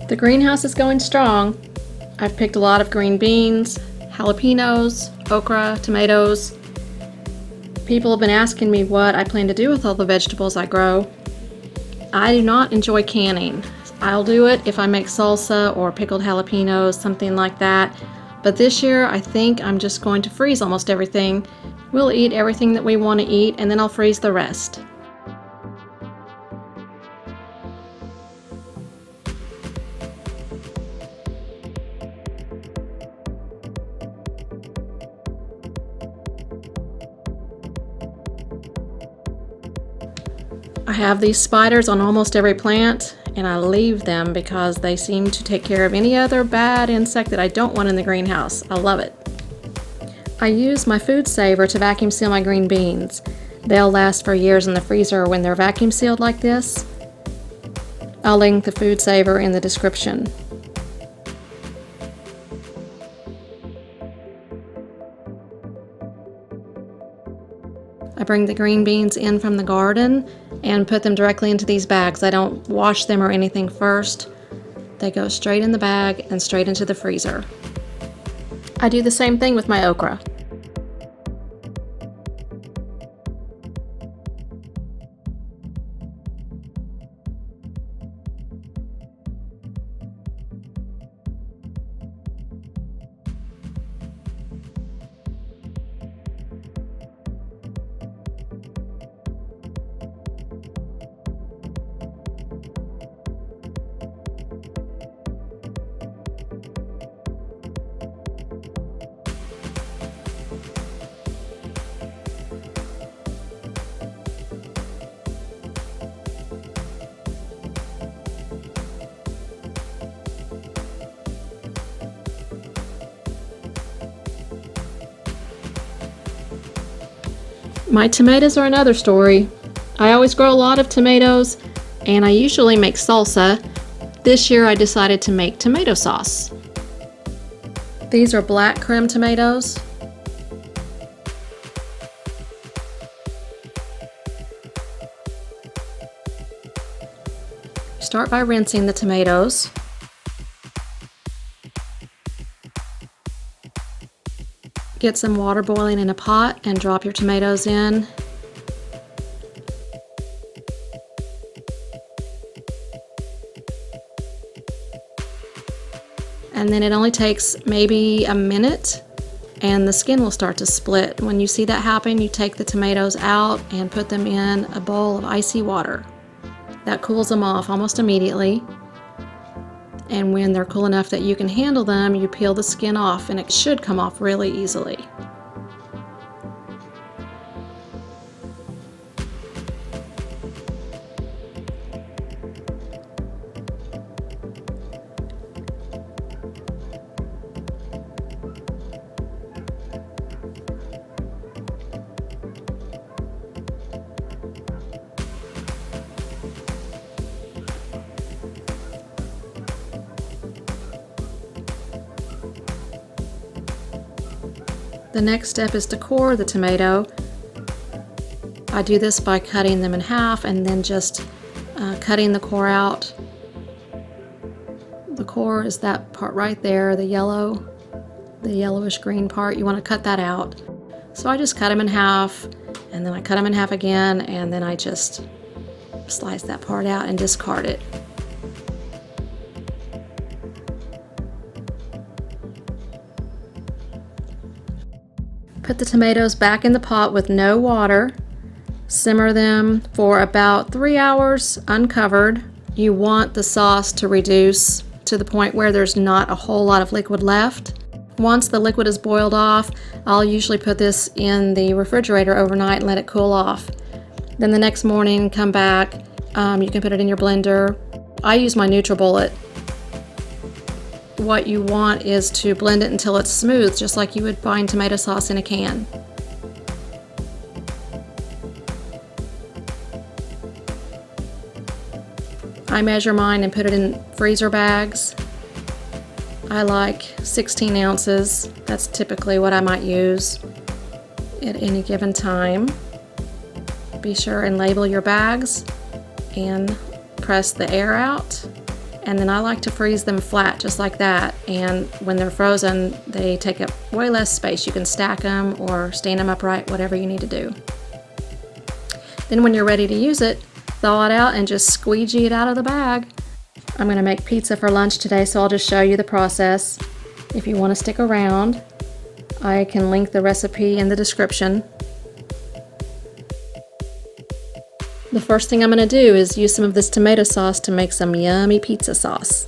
The greenhouse is going strong. I've picked a lot of green beans, jalapenos, okra, tomatoes. People have been asking me what I plan to do with all the vegetables I grow. I do not enjoy canning. I'll do it if I make salsa or pickled jalapenos, something like that. But this year I think I'm just going to freeze almost everything. We'll eat everything that we want to eat and then I'll freeze the rest. I have these spiders on almost every plant, and I leave them because they seem to take care of any other bad insect that I don't want in the greenhouse. I love it. I use my food saver to vacuum seal my green beans. They'll last for years in the freezer when they're vacuum sealed like this. I'll link the food saver in the description. I bring the green beans in from the garden and put them directly into these bags. I don't wash them or anything first. They go straight in the bag and straight into the freezer. I do the same thing with my okra. My tomatoes are another story. I always grow a lot of tomatoes and I usually make salsa. This year I decided to make tomato sauce. These are black creme tomatoes. Start by rinsing the tomatoes. Get some water boiling in a pot and drop your tomatoes in. And then it only takes maybe a minute and the skin will start to split. When you see that happen, you take the tomatoes out and put them in a bowl of icy water. That cools them off almost immediately. And when they're cool enough that you can handle them, you peel the skin off and it should come off really easily. The next step is to core the tomato. I do this by cutting them in half and then just cutting the core out. The core is that part right there, the yellowish green part. You want to cut that out. So I just cut them in half and then I cut them in half again and then I just slice that part out and discard it. Put the tomatoes back in the pot with no water. Simmer them for about 3 hours uncovered. You want the sauce to reduce to the point where there's not a whole lot of liquid left. Once the liquid is boiled off, I'll usually put this in the refrigerator overnight and let it cool off. Then the next morning, come back. You can put it in your blender. I use my NutriBullet. What you want is to blend it until it's smooth, just like you would find tomato sauce in a can. I measure mine and put it in freezer bags. I like 16 ounces. That's typically what I might use at any given time. Be sure and label your bags and press the air out. and then I like to freeze them flat just like that, and when they're frozen they take up way less space. You can stack them or stand them upright, whatever you need to do. Then when you're ready to use it, thaw it out and just squeegee it out of the bag. I'm going to make pizza for lunch today, so I'll just show you the process. If you want to stick around, I can link the recipe in the description. The first thing I'm going to do is use some of this tomato sauce to make some yummy pizza sauce.